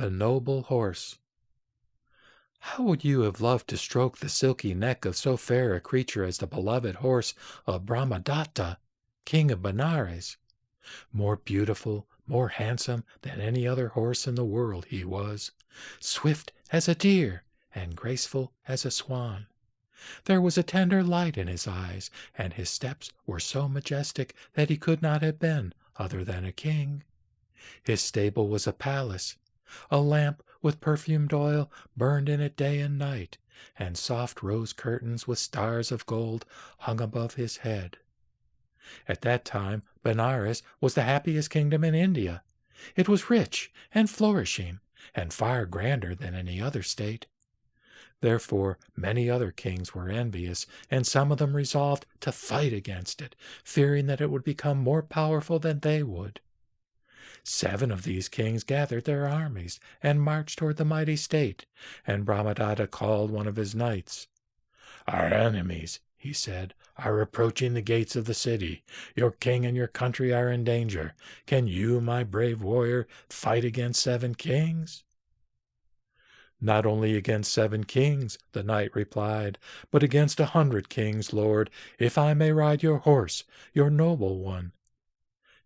The Noble Horse. How would you have loved to stroke the silky neck of so fair a creature as the beloved horse of Brahmadatta, king of Benares? More beautiful, more handsome than any other horse in the world he was, swift as a deer and graceful as a swan. There was a tender light in his eyes, and his steps were so majestic that he could not have been other than a king. His stable was a palace. A lamp with perfumed oil burned in it day and night, and soft rose curtains with stars of gold hung above his head. At that time Benares was the happiest kingdom in India. It was rich and flourishing, and far grander than any other state. Therefore many other kings were envious, and some of them resolved to fight against it, fearing that it would become more powerful than they would. 7 of these kings gathered their armies and marched toward the mighty state, and Brahmadatta called one of his knights. "Our enemies," he said, "are approaching the gates of the city. Your king and your country are in danger. Can you, my brave warrior, fight against 7 kings?" "Not only against 7 kings," the knight replied, "but against 100 kings, lord, if I may ride your horse, your noble one."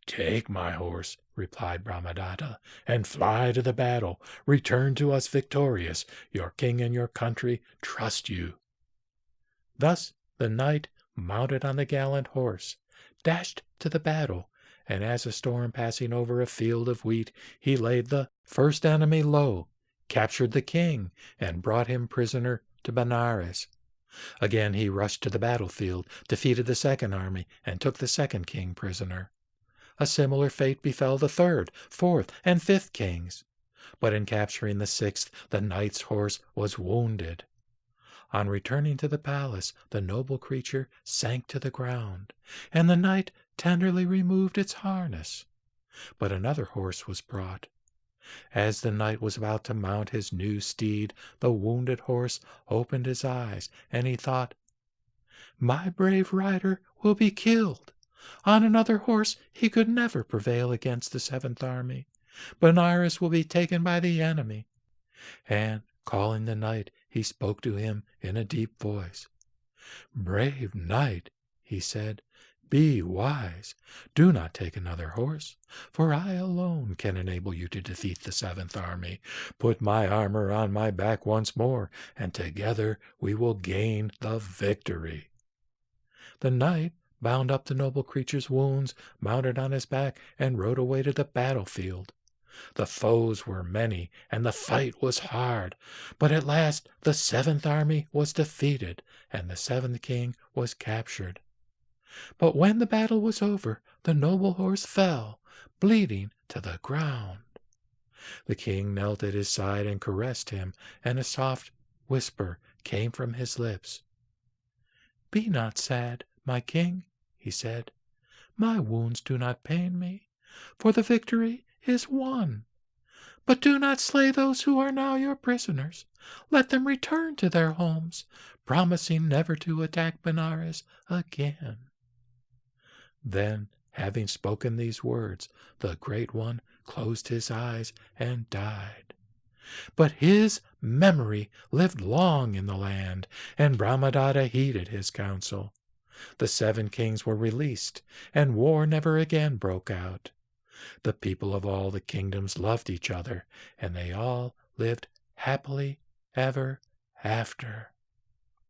"Take my horse," replied Brahmadatta, "and fly to the battle. Return to us victorious. Your king and your country trust you." Thus the knight, mounted on the gallant horse, dashed to the battle, and as a storm passing over a field of wheat, he laid the first enemy low, captured the king, and brought him prisoner to Benares. Again he rushed to the battlefield, defeated the second army, and took the second king prisoner. A similar fate befell the 3rd, 4th, and 5th kings. But in capturing the 6th, the knight's horse was wounded. On returning to the palace, the noble creature sank to the ground, and the knight tenderly removed its harness. But another horse was brought. As the knight was about to mount his new steed, the wounded horse opened his eyes, and he thought, "My brave rider will be killed. On another horse he could never prevail against the 7th army. Benares will be taken by the enemy." And, calling the knight, he spoke to him in a deep voice. "Brave knight," he said, "be wise. Do not take another horse, for I alone can enable you to defeat the 7th army. Put my armor on my back once more, and together we will gain the victory." The knight bound up the noble creature's wounds, mounted on his back, and rode away to the battlefield. The foes were many, and the fight was hard, but at last the 7th army was defeated, and the 7th king was captured. But when the battle was over, the noble horse fell, bleeding, to the ground. The king knelt at his side and caressed him, and a soft whisper came from his lips. "Be not sad, my king," he said. "My wounds do not pain me, for the victory is won. But do not slay those who are now your prisoners. Let them return to their homes, promising never to attack Benares again." Then, having spoken these words, the Great One closed his eyes and died. But his memory lived long in the land, and Brahmadatta heeded his counsel. The 7 kings were released, and war never again broke out. The people of all the kingdoms loved each other, and they all lived happily ever after.